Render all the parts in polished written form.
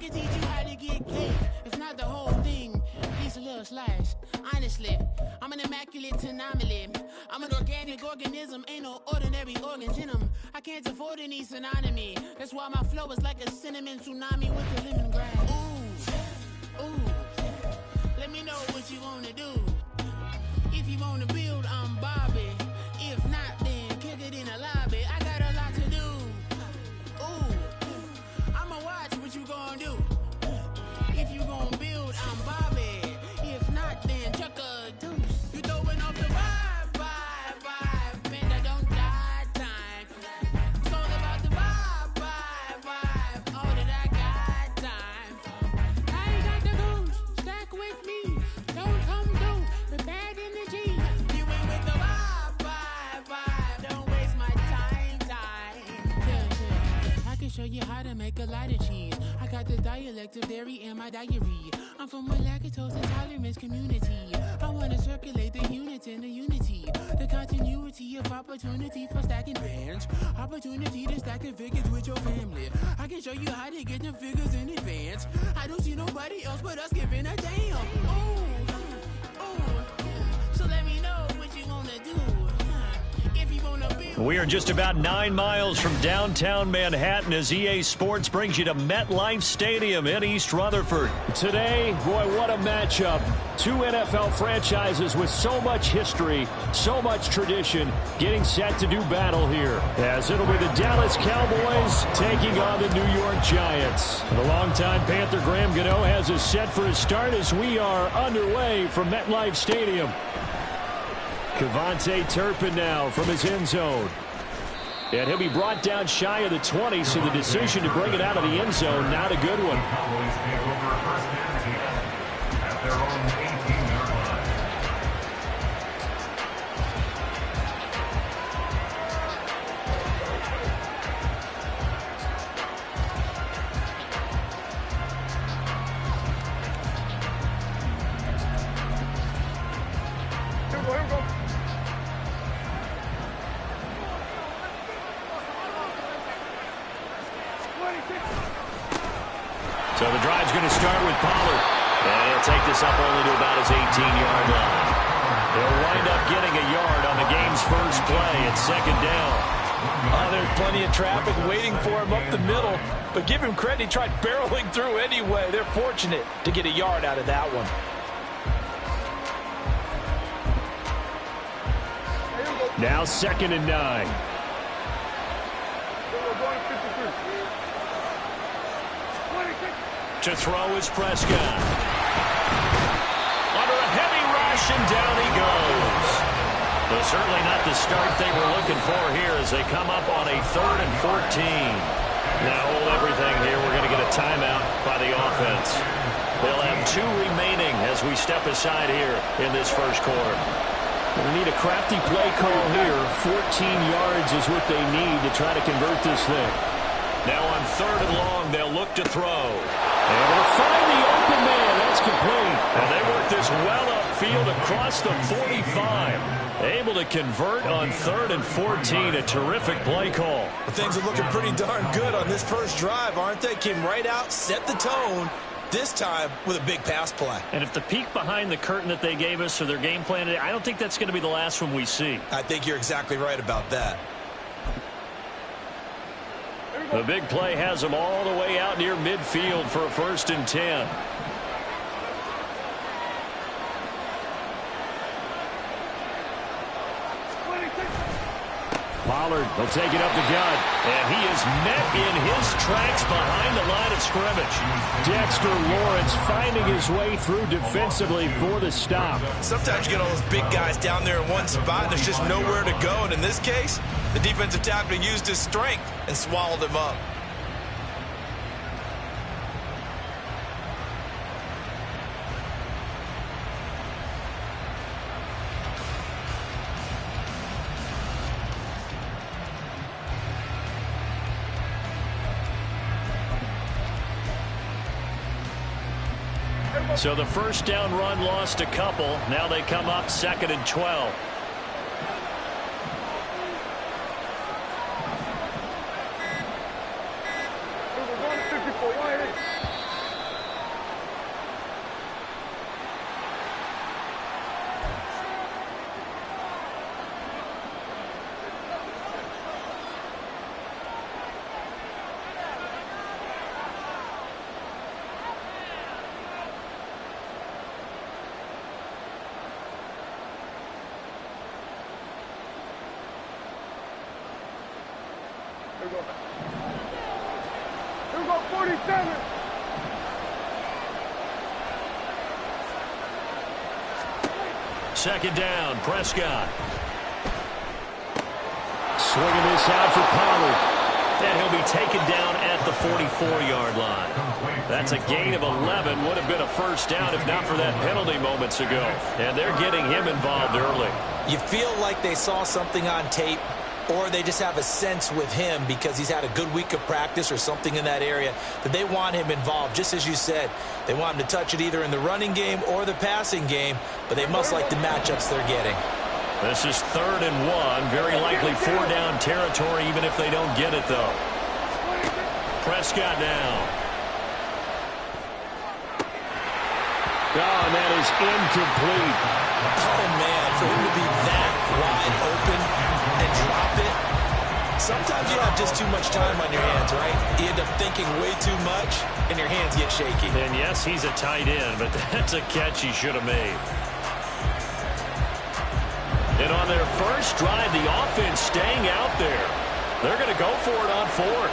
can teach you how to get cake. If not the whole thing, at least a little slice. Honestly, I'm an immaculate anomaly. I'm an organic organism, ain't no ordinary organs in them. I can't afford any synonymy. That's why my flow is like a cinnamon tsunami with the lemongrass. Ooh, ooh. Let me know what you wanna do. If you wanna build, I'm Bobby. If not, then kick it in the lobby. I got a lot to do. Ooh, I'ma watch what you gonna do. If you gonna build, I'm Bobby. If not, then chuck a deuce. You throwing off the vibe, man, I don't die time. It's all about the vibe, all that I got time. I ain't got the goose, stack with me. Don't come through with bad energy. You ain't with the vibe, don't waste my time. Yeah. I can show you how to make a lot of cheese. I got the dialect of dairy in my diary. I'm from a lactose intolerance community. I wanna circulate the units and the unity. The continuity of opportunity for stacking bands. Opportunity to stack the figures with your family. I can show you how to get the figures in advance. I don't see nobody else but us giving a damn. Ooh. So let me know what you wanna do. If you wanna be. We are just about 9 miles from downtown Manhattan as EA Sports brings you to MetLife Stadium in East Rutherford. Today, boy, what a matchup. Two NFL franchises with so much history, so much tradition, getting set to do battle here. As it'll be the Dallas Cowboys taking on the New York Giants. The longtime Panther Graham Gano has us set for his start as we are underway from MetLife Stadium. Kevontae Turpin now from his end zone. And he'll be brought down shy of the 20, so the decision to bring it out of the end zone, not a good one. Cowboys take over first and 10 at their own 18-yard line. Here we go. So the drive's going to start with Pollard. And he'll take this up only to about his 18-yard line. He'll wind up getting a yard on the game's first play at second down. There's plenty of traffic waiting for him up the middle. But give him credit, he tried barreling through anyway. They're fortunate to get a yard out of that one. Now 2nd and 9. To throw is Prescott. Under a heavy rush, and down he goes. But certainly not the start they were looking for here as they come up on a 3rd and 14. Now hold everything here. We're going to get a timeout by the offense. They'll have 2 remaining as we step aside here in this first quarter. We need a crafty play call here. 14 yards is what they need to try to convert this thing. Now on 3rd and long, they'll look to throw. Able to find the open man. That's complete. And they work this well upfield across the 45. Able to convert on 3rd and 14. A terrific play call. Things are looking pretty darn good on this first drive, aren't they? Came right out, set the tone, this time with a big pass play. And if the peek behind the curtain that they gave us or their game plan today, I don't think that's going to be the last one we see. I think you're exactly right about that. The big play has them all the way out near midfield for a 1st and 10. Pollard will take it up the gut. And he is met in his tracks behind the line of scrimmage. Dexter Lawrence finding his way through defensively for the stop. Sometimes you get all those big guys down there in one spot and there's just nowhere to go. And in this case, the defensive tackle used his strength and swallowed him up. So the first down run lost a couple. Now they come up 2nd and 12. Here we go, 47. Second down, Prescott. Swinging this out for Pollard. And he'll be taken down at the 44-yard line. That's a gain of 11. Would have been a first down if not for that penalty moments ago. And they're getting him involved early. You feel like they saw something on tape, or they just have a sense with him because he's had a good week of practice or something in that area that they want him involved. Just as you said, they want him to touch it either in the running game or the passing game, but they must like the matchups they're getting. This is 3rd and 1. Very likely 4-down territory even if they don't get it, though. Prescott now. Oh, and that is incomplete. Oh, man, for him to be that wide open and drop it. Sometimes you have just too much time on your hands, right? You end up thinking way too much, and your hands get shaky. And, yes, he's a tight end, but that's a catch he should have made. And on their first drive, the offense staying out there. They're going to go for it on 4th.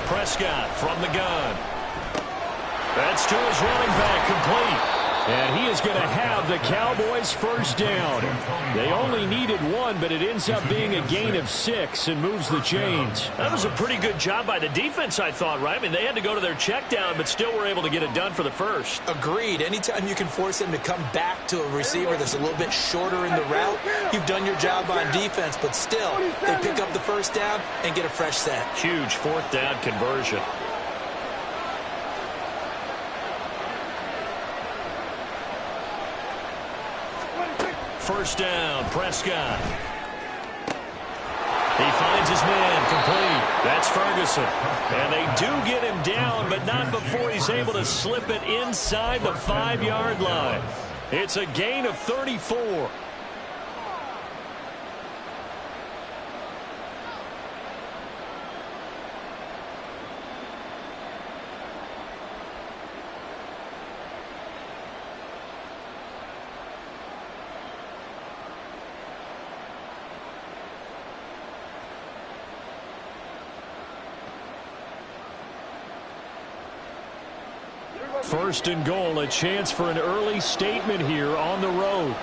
Prescott from the gun. That's to his running back, complete. And he is going to have the Cowboys first down. They only needed 1, but it ends up being a gain of 6 and moves the chains. That was a pretty good job by the defense, I thought, right? I mean, they had to go to their check down, but still were able to get it done for the first. Agreed. Anytime you can force them to come back to a receiver that's a little bit shorter in the route, you've done your job on defense, but still, they pick up the first down and get a fresh set. Huge 4th down conversion. First down, Prescott. He finds his man, complete. That's Ferguson. And they do get him down, but not before he's able to slip it inside the 5-yard line. It's a gain of 34. First and goal, a chance for an early statement here on the road.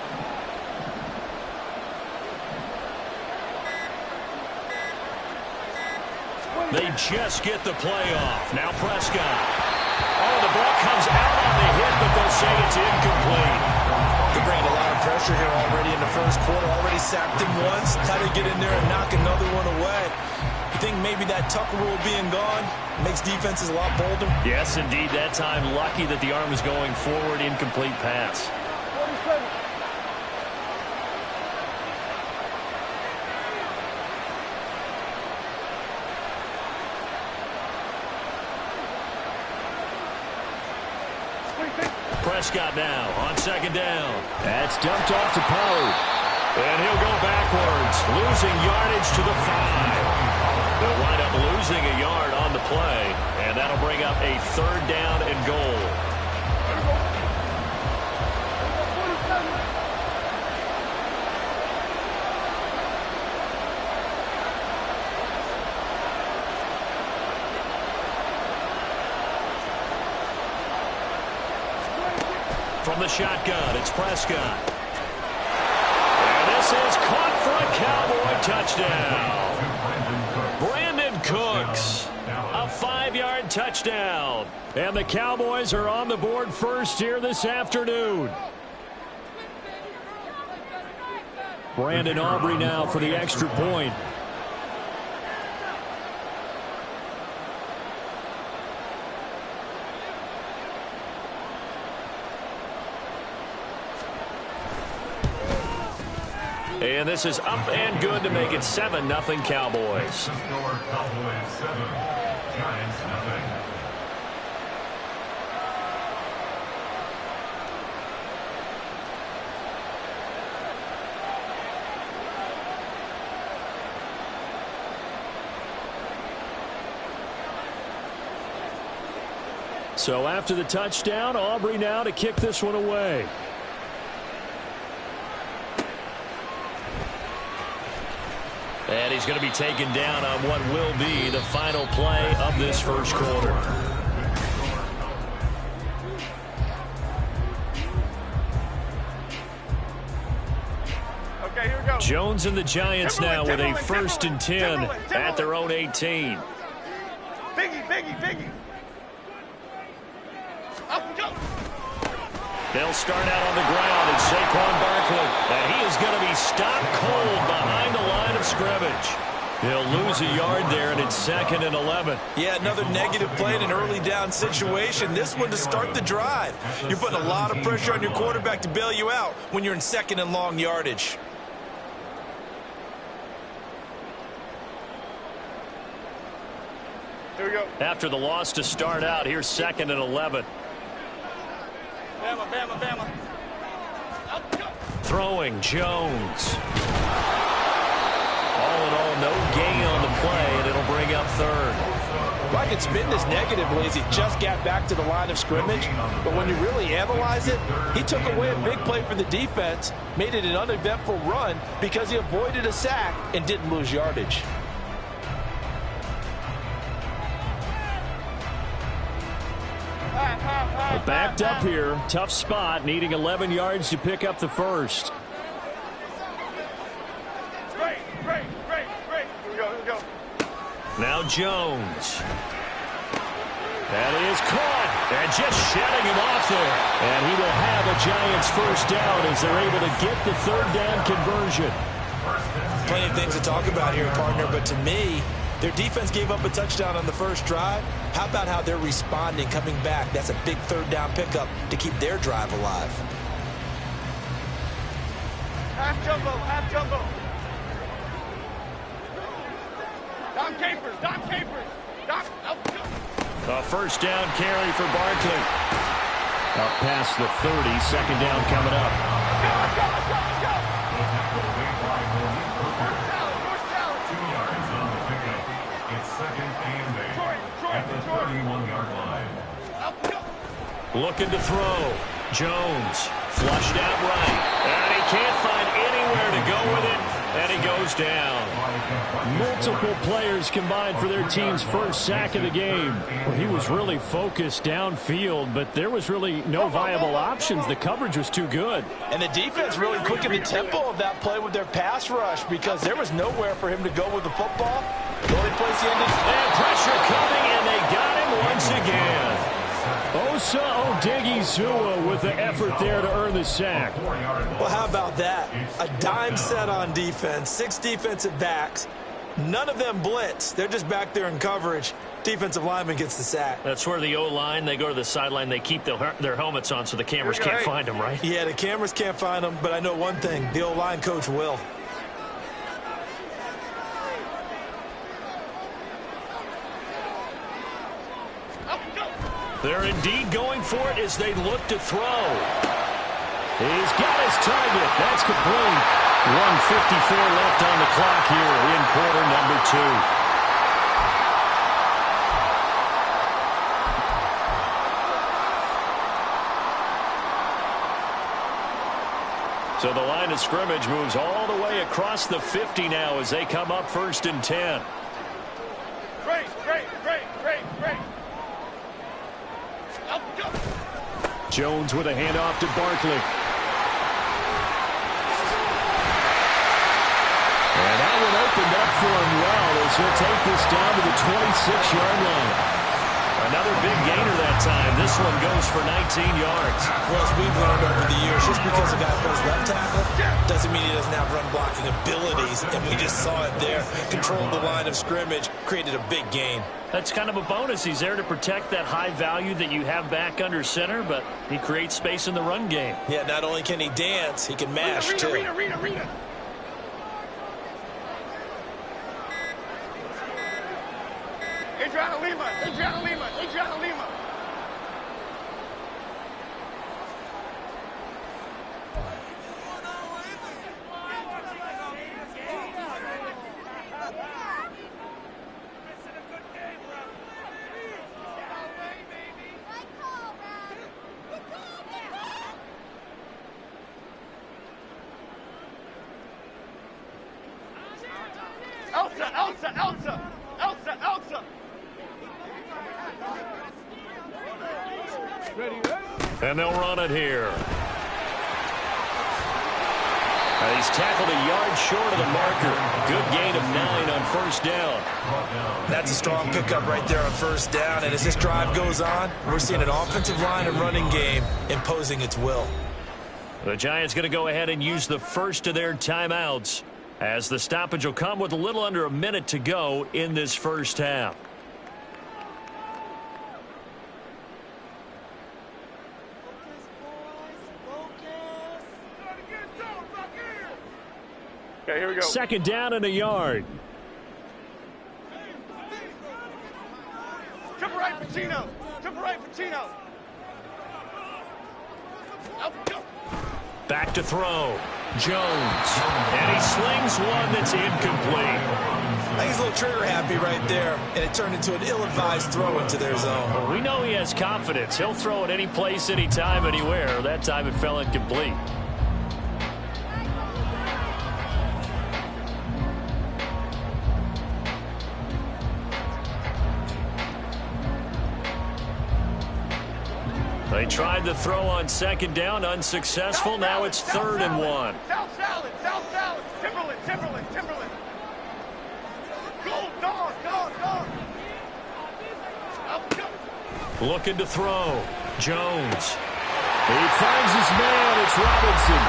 They just get the play off. Now Prescott. Oh, the ball comes out on the hit, but they'll say it's incomplete. They bring a lot of pressure here already in the first quarter. Already sacked him once. Got to get in there and knock another one away. You think maybe that Tucker rule being gone makes defenses a lot bolder? Yes, indeed. That time, lucky that the arm was going forward, incomplete pass. 47. Prescott now on second down. That's dumped off to Pollard. And he'll go backwards, losing yardage to the 5. They'll wind up losing a yard on the play, and that'll bring up a 3rd down and goal. From the shotgun, it's Prescott. And this is caught for a Cowboy touchdown. Brandon Cooks, a 5-yard touchdown. And the Cowboys are on the board first here this afternoon. Brandon Aubrey now for the extra point. And this is up and good to make it 7-0 Cowboys. The score, Cowboys 7, Giants nothing. So after the touchdown, Aubrey now to kick this one away. And he's going to be taken down on what will be the final play of this first quarter. Okay, here we go. Jones and the Giants now with a 1st and 10 at their own 18. Biggie. Up and go. They'll start out on the ground, and Saquon Barkley. And he is going to be stopped cold behind the line of scrimmage. He'll lose a yard there, and it's 2nd and 11. Yeah, another negative play in an early down situation. This one to start the drive. You're putting a lot of pressure on your quarterback to bail you out when you're in 2nd and long yardage. Here we go. After the loss to start out, here's 2nd and 11. Bama. Up, go. Throwing Jones. All in all, no gain on the play, and it'll bring up 3rd. Well, I can spin this negatively as he just got back to the line of scrimmage. But when you really analyze it, he took away a big play for the defense, made it an uneventful run because he avoided a sack and didn't lose yardage. Backed up here. Tough spot. Needing 11 yards to pick up the first. Great. Here we go. Now Jones. That is caught. And just shedding him off there. And he will have a Giants 1st down as they're able to get the 3rd down conversion. Plenty of things to talk about here, partner, but to me, their defense gave up a touchdown on the first drive. How about how they're responding, coming back? That's a big 3rd down pickup to keep their drive alive. Half jumbo. Dom Capers. Up, go. A 1st down carry for Barkley. Up past the 30. 2nd down coming up. Let's go. North Salad. 2 yards on the pickup. It's 2nd and 8 at the 31-yard line. Up, go. Looking to throw. Jones flushed out right. And he can't find anywhere to go with it. And he goes down. Multiple players combined for their team's 1st sack of the game. Well, he was really focused downfield, but there was really no viable options. The coverage was too good. And the defense really quickened the tempo of that play with their pass rush because there was nowhere for him to go with the football. The only place he ended. And pressure coming, and they got him once again. Osa Odighizuwa with the effort there to earn the sack. Well, how about that? A dime set on defense, 6 defensive backs. None of them blitz. They're just back there in coverage. Defensive lineman gets the sack. That's where the O-line, they go to the sideline, they keep their helmets on so the cameras can't find them, right? Yeah, the cameras can't find them, but I know one thing. The O-line coach will. They're indeed going for it as they look to throw. He's got his target. That's complete. 1:54 left on the clock here in quarter number 2. So the line of scrimmage moves all the way across the 50 now as they come up 1st and 10. Great. Up, go. Jones with a handoff to Barkley. And that one opened up for him well as he'll take this down to the 26-yard line. Another big gainer that time. This one goes for 19 yards. Well, as we've learned over the years, just because a guy plays left tackle doesn't mean he doesn't have run blocking abilities. And we just saw it there. Controlled the line of scrimmage, created a big gain. That's kind of a bonus. He's there to protect that high value that you have back under center, but he creates space in the run game. Yeah, not only can he dance, he can mash, too. Rita. Adriana Lima. Elsa, Elsa, Elsa, Elsa, Elsa. And they'll run it here. He's tackled a yard short of the marker. Good gain of 9 on first down. That's a strong pickup right there on first down. And as this drive goes on, we're seeing an offensive line and running game imposing its will. The Giants going to go ahead and use the first of their timeouts, as the stoppage will come with a little under a minute to go in this first half. Okay, here we go. Second down and a yard. Triple right for Chino. Triple right for Chino. Back to throw. Jones. And he slings one that's incomplete. I think he's a little trigger happy right there, and it turned into an ill-advised throw into their zone. Well, we know he has confidence. He'll throw it any place, anytime, anywhere. That time it fell incomplete. They tried to throw on second down, unsuccessful. Now it's 3rd and 1. South salad, South salad. Timberland, Timberland, Timberland. Go, dog, dog, dog. Looking to throw. Jones. He finds his man. It's Robinson.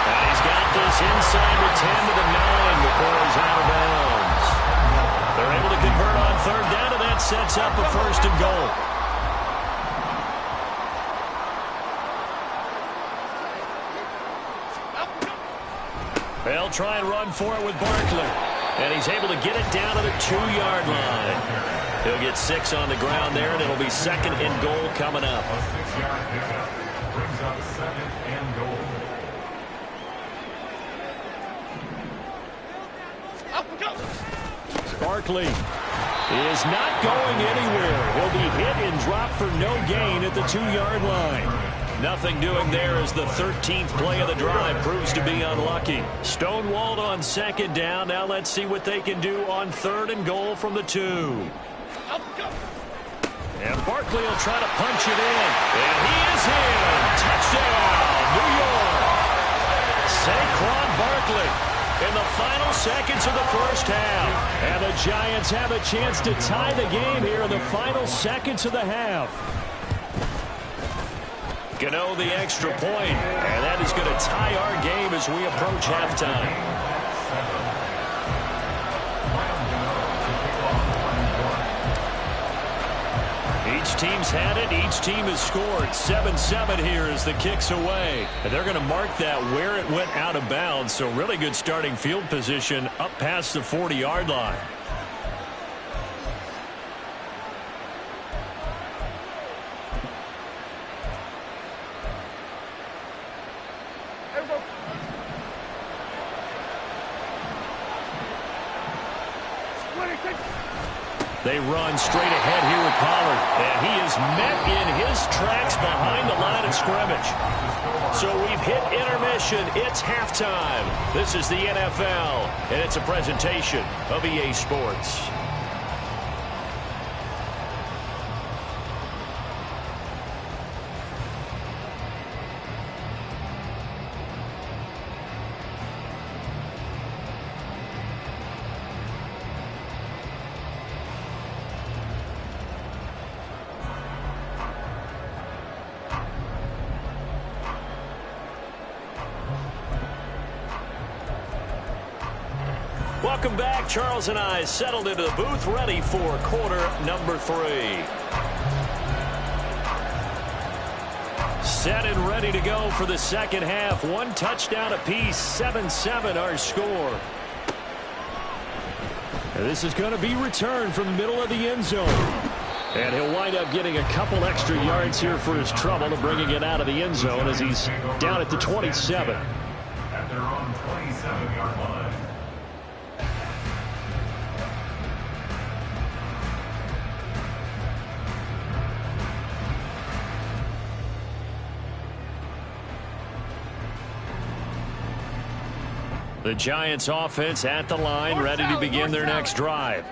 And he's got this inside the 10 to the 9 before he's out of bounds. They're able to convert on 3rd down, and that sets up a 1st and goal. They'll try and run for it with Barkley. And he's able to get it down to the 2-yard line. He'll get 6 on the ground there, and it'll be 2nd and goal coming up. A 6-yard pickup brings up 2nd and goal. Barkley is not going anywhere. He'll be hit and dropped for no gain at the 2-yard line. Nothing doing there as the 13th play of the drive proves to be unlucky. Stonewalled on 2nd down. Now let's see what they can do on 3rd and goal from the 2. And Barkley will try to punch it in. And he is in. Touchdown, New York. Saquon Barkley in the final seconds of the first half. And the Giants have a chance to tie the game here in the final seconds of the half. Gano the extra point, and that is going to tie our game as we approach halftime. Each team's had it. Each team has scored. 7-7 here as the kick's away. And they're going to mark that where it went out of bounds, so really good starting field position up past the 40-yard line. They run straight ahead here with Pollard. And he is met in his tracks behind the line of scrimmage. So we've hit intermission. It's halftime. This is the NFL, and it's a presentation of EA Sports. Welcome back. Charles and I settled into the booth, ready for quarter number 3. Set and ready to go for the second half. 1 touchdown apiece, 7-7 our score. And this is going to be returned from the middle of the end zone. And he'll wind up getting a couple extra yards here for his trouble to bringing it out of the end zone as he's down at the 27. At their own 27-yard line. The Giants offense at the line, ready to begin their next drive.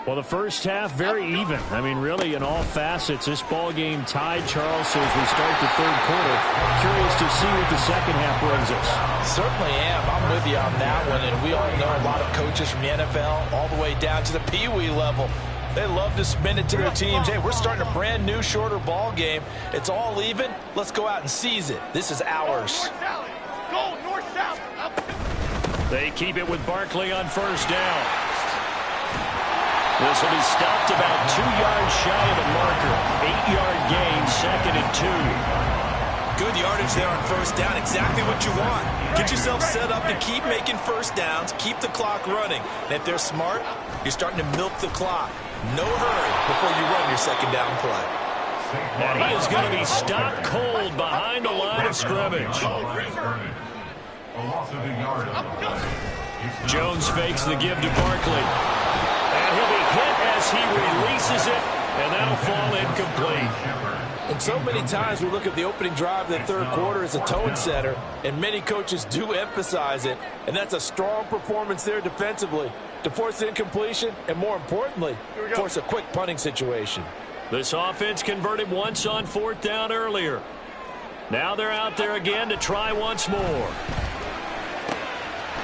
Well, the first half, very even. I mean, really, in all facets, this ball game tied, Charles, so as we start the third quarter. Curious to see what the second half brings us. Certainly am. I'm with you on that one, and we all know a lot of coaches from the NFL all the way down to the Pee Wee level. They love to spin it to their teams. Hey, we're starting a brand new, shorter ball game. It's all even. Let's go out and seize it. This is ours. Go north-south. They keep it with Barkley on first down. This will be stopped about 2 yards shy of the marker. 8-yard gain, 2nd and 2. Good yardage there on first down. Exactly what you want. Get yourself set up to keep making first downs, keep the clock running. And if they're smart, you're starting to milk the clock. No hurry before you run your second down play. And he is going to be stopped cold behind the line of scrimmage. Jones fakes the give to Barkley. And he'll be hit as he releases it, and that'll fall incomplete. And so many times we look at the opening drive of the third quarter as a tone setter, and many coaches do emphasize it, and that's a strong performance there defensively to force incompletion and, more importantly, force a quick punting situation. This offense converted once on 4th down earlier. Now they're out there again to try once more.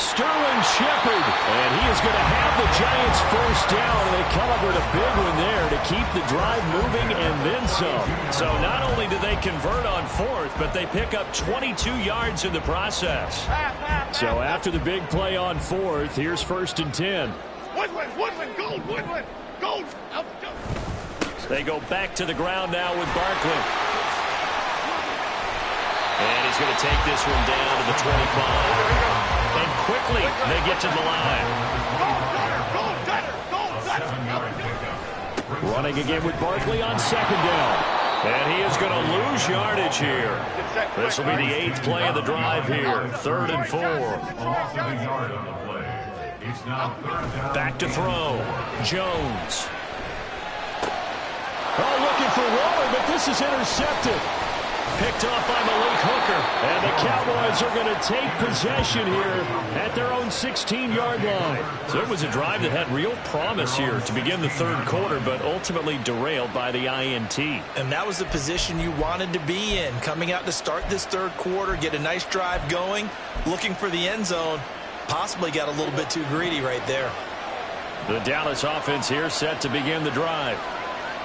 Sterling Shepard, and he is going to have the Giants first down, and they come up with a big one there to keep the drive moving and then some. So not only do they convert on 4th, but they pick up 22 yards in the process. So after the big play on 4th, here's 1st and 10. Woodland, Gold, Woodland, Gold. They go back to the ground now with Barkley. And he's going to take this one down to the 25. And quickly, they get to the line. Running again with Barkley on 2nd down. And he is going to lose yardage here. This will be the 8th play of the drive here. 3rd and 4. Back to throw. Jones. Oh, looking for Waller, but this is intercepted. Picked off by Malik Hooker. And the Cowboys are going to take possession here at their own 16-yard line. So it was a drive that had real promise here to begin the third quarter, but ultimately derailed by the INT. And that was the position you wanted to be in. Coming out to start this third quarter, get a nice drive going, looking for the end zone. Possibly got a little bit too greedy right there. The Dallas offense here set to begin the drive.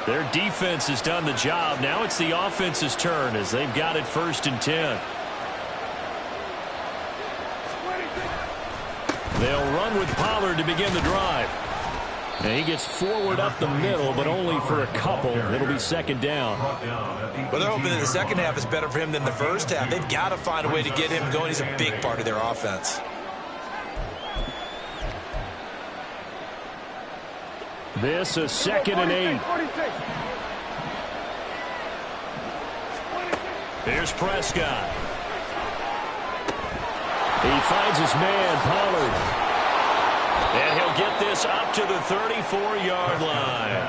Their defense has done the job. Now it's the offense's turn as they've got it 1st and 10. They'll run with Pollard to begin the drive. And he gets forward up the middle, but only for a couple. It'll be 2nd down. Well, they're hoping that the second half is better for him than the first half. They've got to find a way to get him going. He's a big part of their offense. This is 2nd and 8. Here's Prescott. He finds his man, Pollard. And he'll get this up to the 34-yard line.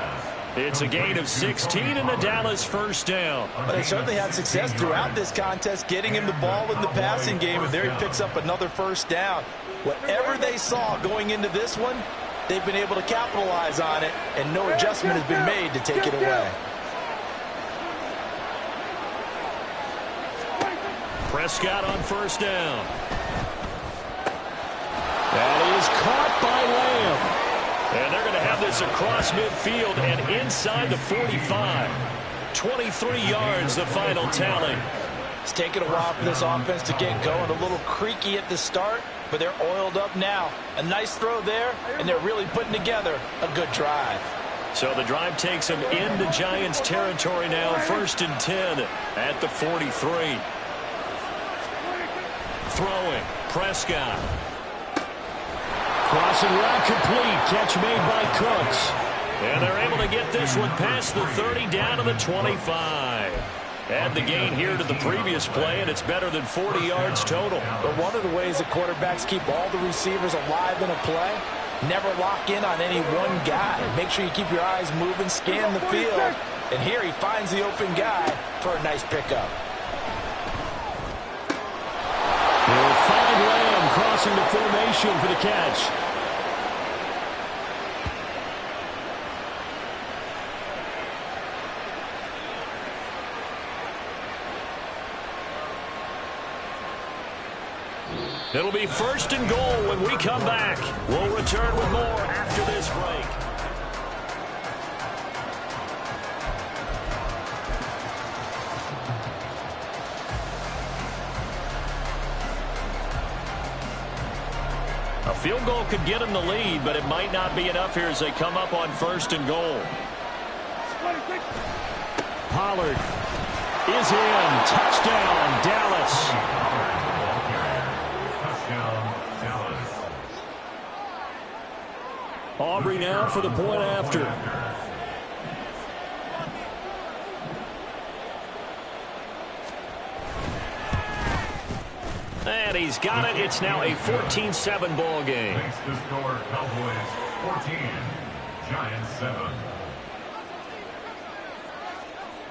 It's a gain of 16 and the Dallas first down. But they certainly had success throughout this contest, getting him the ball in the passing game, and there he picks up another first down. Whatever they saw going into this one, they've been able to capitalize on it, and no adjustment has been made to take it away. Prescott on first down. That is caught by Lamb. And they're going to have this across midfield and inside the 45. 23 yards, the final tally. It's taken a while for this offense to get going. A little creaky at the start, but they're oiled up now. A nice throw there, and they're really putting together a good drive. So the drive takes them into Giants territory now. 1st and 10 at the 43. Throwing, Prescott. Crossing route complete. Catch made by Cooks. And they're able to get this one past the 30 down to the 25. Add the gain here to the previous play, and it's better than 40 yards total. But one of the ways that quarterbacks keep all the receivers alive in a play, never lock in on any one guy. Make sure you keep your eyes moving, scan the field. And here he finds the open guy for a nice pickup. He'll find Lamb crossing crossing the formation for the catch. It'll be 1st and goal when we come back. We'll return with more after this break. A field goal could get them the lead, but it might not be enough here as they come up on 1st and goal. Pollard is in. Touchdown, Dallas. Aubrey now for the point after. And he's got it. It's now a 14-7 ball game. Makes the score Cowboys 14, Giants 7.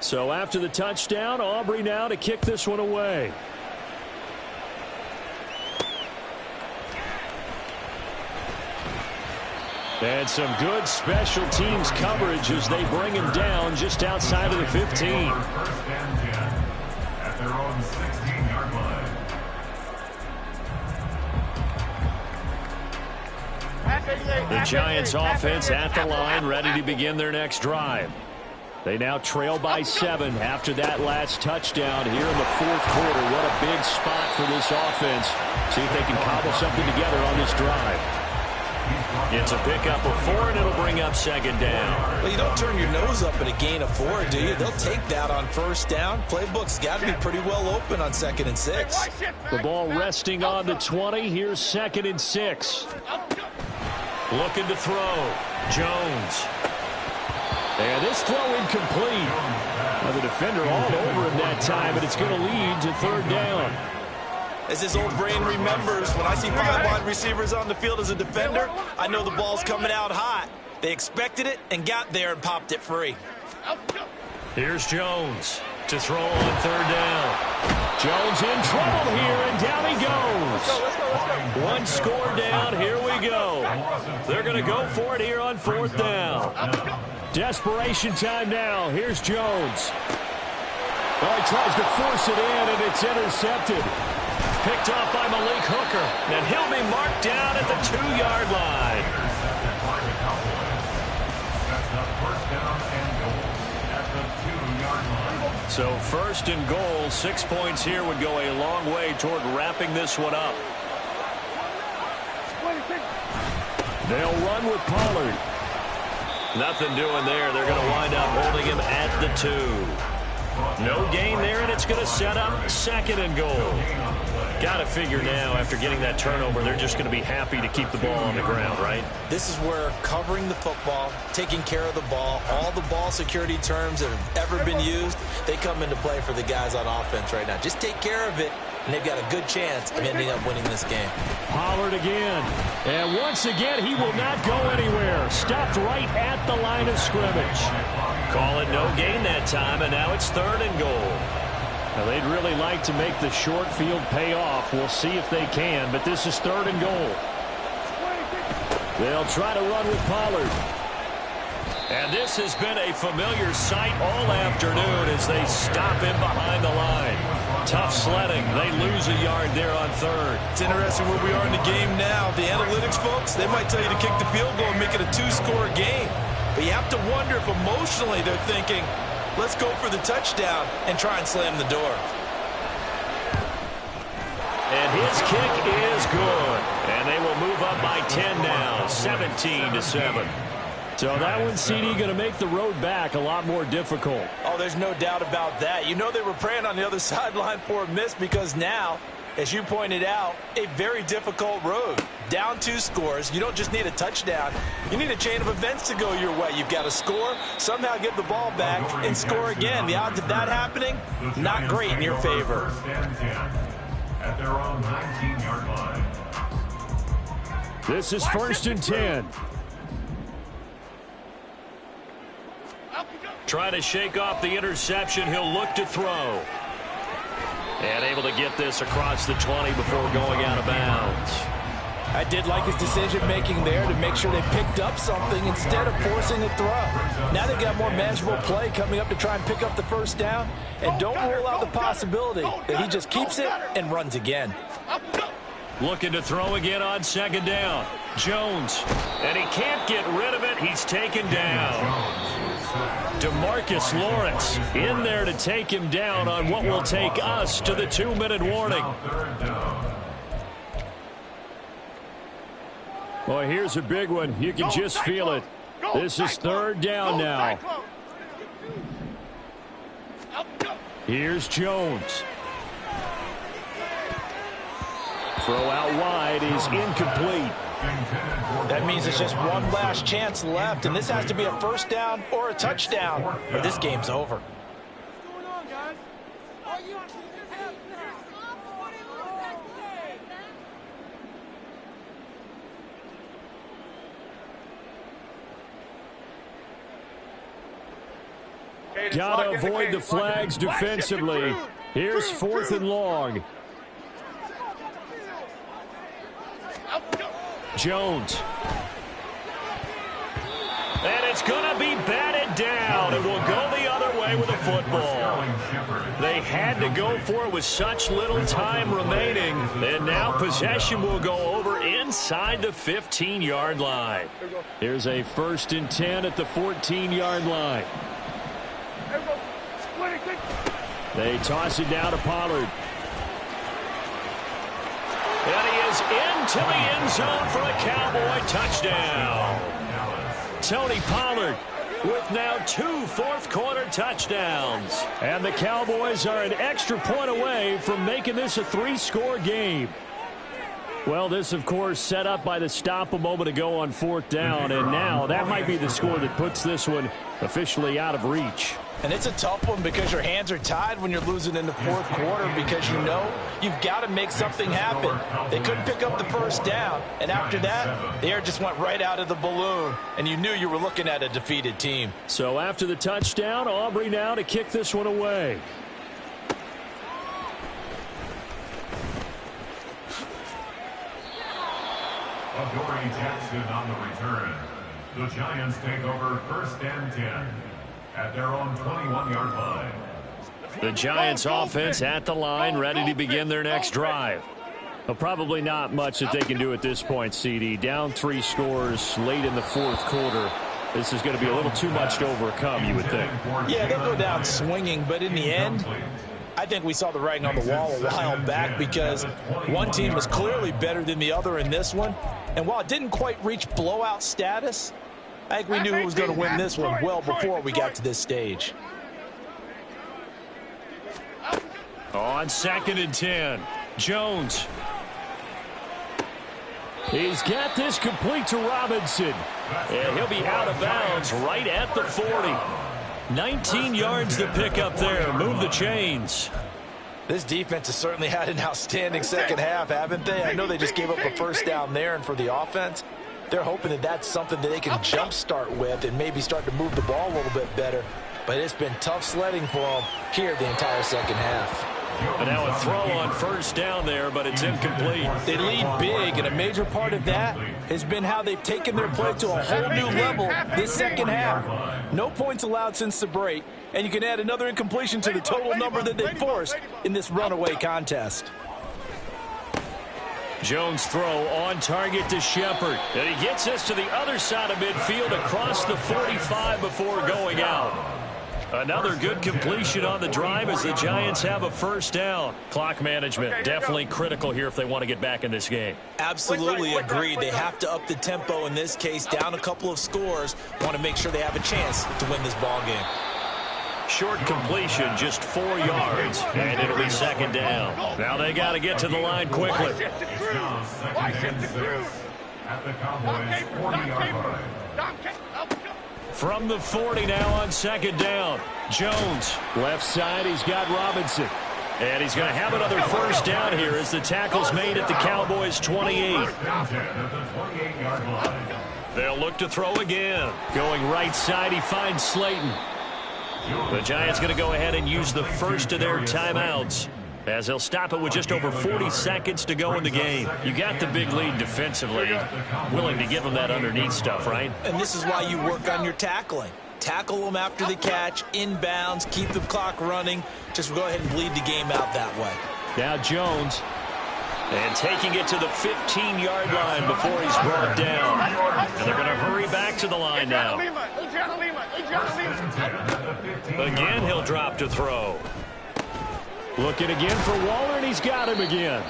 So after the touchdown, Aubrey now to kick this one away. And some good special teams coverage as they bring him down just outside of the 15. 1st and 10 at their own 16-yard line. The Giants offense at the line, ready to begin their next drive. They now trail by 7 after that last touchdown here in the 4th quarter. What a big spot for this offense. See if they can cobble something together on this drive. It's a pickup of 4, and it'll bring up 2nd down. Well, you don't turn your nose up at a gain of 4, do you? They'll take that on 1st down. Playbook's got to be pretty well open on 2nd and 6. The ball resting on the 20. Here's 2nd and 6. Looking to throw. Jones. And this throw incomplete. Well, the defender all over him that time, but it's going to lead to 3rd down. As his old brain remembers, when I see 5 wide receivers on the field as a defender, I know the ball's coming out hot. They expected it and got there and popped it free. Here's Jones to throw on 3rd down. Jones in trouble here, and down he goes. One score down, here we go. They're going to go for it here on 4th down. Desperation time now. Here's Jones. Well, he tries to force it in, and it's intercepted. Picked off by Malik Hooker, and he'll be marked down at the 2-yard line. So 1st and goal, 6 points here would go a long way toward wrapping this one up. They'll run with Pollard. Nothing doing there. They're going to wind up holding him at the 2. No gain there, and it's going to set up 2nd and goal. Got to figure now, after getting that turnover, they're just going to be happy to keep the ball on the ground, right? This is where covering the football, taking care of the ball, all the ball security terms that have ever been used, they come into play for the guys on offense right now. Just take care of it, and they've got a good chance of ending up winning this game. Pollard again. And once again, he will not go anywhere. Stopped right at the line of scrimmage. Call it no gain that time, and now it's 3rd and goal. Now, they'd really like to make the short field pay off. We'll see if they can, but this is 3rd and goal. They'll try to run with Pollard. And this has been a familiar sight all afternoon as they stop him behind the line. Tough sledding. They lose a yard there on 3rd. It's interesting where we are in the game now. The analytics folks, they might tell you to kick the field goal and make it a 2-score game. But you have to wonder if emotionally they're thinking, let's go for the touchdown and try and slam the door. And his kick is good. And they will move up by 10 now, 17-7. So that one, CD, going to make the road back a lot more difficult. Oh, there's no doubt about that. You know they were praying on the other sideline for a miss because now, as you pointed out, a very difficult road. Down 2 scores. You don't just need a touchdown. You need a chain of events to go your way. You've got to score, somehow get the ball back, and score again. The odds of that happening, not great in your favor. At their own 19-yard line. This is 1st and 10. Trying to shake off the interception. He'll look to throw. And able to get this across the 20 before going out of bounds. I did like his decision-making there to make sure they picked up something instead of forcing a throw. Now they've got more manageable play coming up to try and pick up the first down, and don't rule out the possibility that he just keeps it and runs again. Looking to throw again on second down. Jones. And he can't get rid of it. He's taken down. DeMarcus Lawrence in there to take him down on what will take us to the 2-minute warning. Well, here's a big one. You can just feel it. This is third down now. Here's Jones. Throw out wide is incomplete. That means it's just one last chance left, and this has to be a first down or a touchdown, or this game's over. Got to avoid the flags defensively. Here's 4th and long. Jones. And it's going to be batted down. It will go the other way with a football. They had to go for it with such little time remaining. And now possession will go over inside the 15-yard line. Here's a 1st and 10 at the 14-yard line. They toss it down to Pollard. And he is into the end zone for a Cowboy touchdown. Tony Pollard with now 2 fourth-quarter touchdowns. And the Cowboys are an extra point away from making this a 3-score game. Well, this, of course, set up by the stop a moment ago on 4th down. And now that might be the score that puts this one officially out of reach. And it's a tough one because your hands are tied when you're losing in the 4th quarter because you know you've got to make something happen. They couldn't pick up the first down, and after that, the air just went right out of the balloon, and you knew you were looking at a defeated team. So after the touchdown, Aubrey now to kick this one away. Adoree Jackson on the return. The Giants take over 1st and 10. At their own 21-yard line. The Giants offense at the line, ready to begin their next drive. Well, probably not much that they can do at this point, CD. Down 3 scores late in the 4th quarter. This is going to be a little too much to overcome, you would think. Yeah, they'll go down swinging, but in the end, I think we saw the writing on the wall a while back because one team is clearly better than the other in this one. And while it didn't quite reach blowout status, I think we knew who was going to win this one well before we got to this stage. On 2nd and 10, Jones. He's got this complete to Robinson. And he'll be out of bounds right at the 40. 19 yards to pick up there. Move the chains. This defense has certainly had an outstanding second half, haven't they? I know they just gave up a first down there, and for the offense, they're hoping that that's something that they can jumpstart with and maybe start to move the ball a little bit better. But it's been tough sledding for them here the entire second half. And now a throw on 1st down there, but it's incomplete. They lead big, and a major part of that has been how they've taken their play to a whole new level this second half. No points allowed since the break, and you can add another incompletion to the total number that they forced in this runaway contest. Jones throw on target to Shepard. And he gets us to the other side of midfield across the 45 before going out. Another good completion on the drive as the Giants have a first down. Clock management definitely critical here if they want to get back in this game. Absolutely agreed. They have to up the tempo in this case, down a couple of scores. Want to make sure they have a chance to win this ball game. Short completion, just 4 yards, and it'll be 2nd down. Now they got to get to the line quickly. At the Cowboys' 40-yard line. From the 40 now on 2nd down. Jones, left side, he's got Robinson. And he's going to have another first down here as the tackle's made at the Cowboys' 28. They'll look to throw again. Going right side, he finds Slayton. The Giants going to go ahead and use the first of their timeouts as they'll stop it with just over 40 seconds to go in the game. You got the big lead defensively, willing to give them that underneath stuff, right? And this is why you work on your tackling. Tackle them after the catch, inbounds, keep the clock running. Just go ahead and bleed the game out that way. Now Jones. And taking it to the 15-yard line before he's brought down. And they're going to hurry back to the line now. Again, he'll drop to throw. Looking again for Waller, and he's got him again.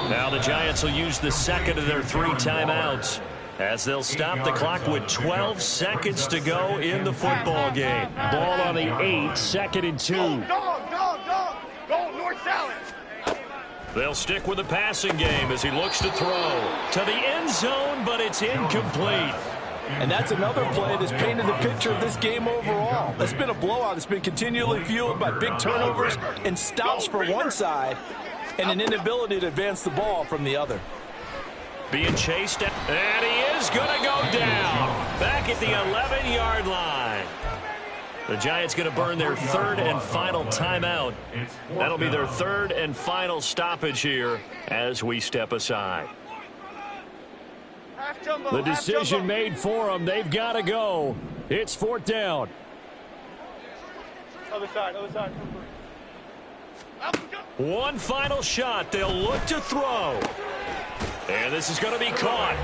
Now the Giants will use the second of their 3 timeouts as they'll stop the clock with 12 seconds to go in the football game. Ball on the 8, 2nd and 2. Go, north-south. They'll stick with the passing game as he looks to throw to the end zone, but it's incomplete. And that's another play that's painted the picture of this game overall. It's been a blowout. It's been continually fueled by big turnovers and stops for one side and an inability to advance the ball from the other. Being chased, and he is going to go down back at the 11-yard line. The Giants going to burn their 3rd and final timeout. That'll be their 3rd and final stoppage here as we step aside. The decision made for them. They've got to go. It's 4th down. Other side. One final shot. They'll look to throw. And this is going to be caught.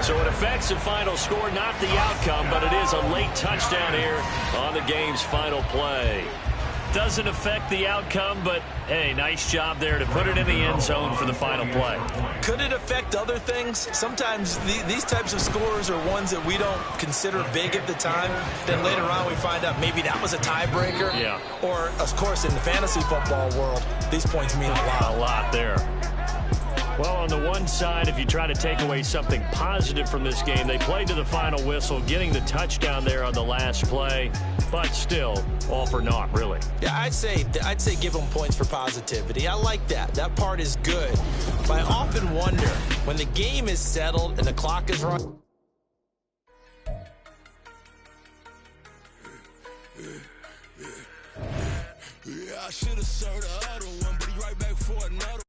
So it affects the final score, not the outcome, but it is a late touchdown here on the game's final play. Doesn't affect the outcome, but, hey, nice job there to put it in the end zone for the final play. Could it affect other things? Sometimes these types of scores are ones that we don't consider big at the time. Then later on we find out maybe that was a tiebreaker. Yeah. Or, of course, in the fantasy football world, these points mean a lot. A lot there. Well, on the one side, if you try to take away something positive from this game, they played to the final whistle, getting the touchdown there on the last play, but still, all for naught, really. Yeah, I'd say give them points for positivity. I like that. That part is good. But I often wonder, when the game is settled and the clock is running. Yeah, I should have served the other one, but he right back for another.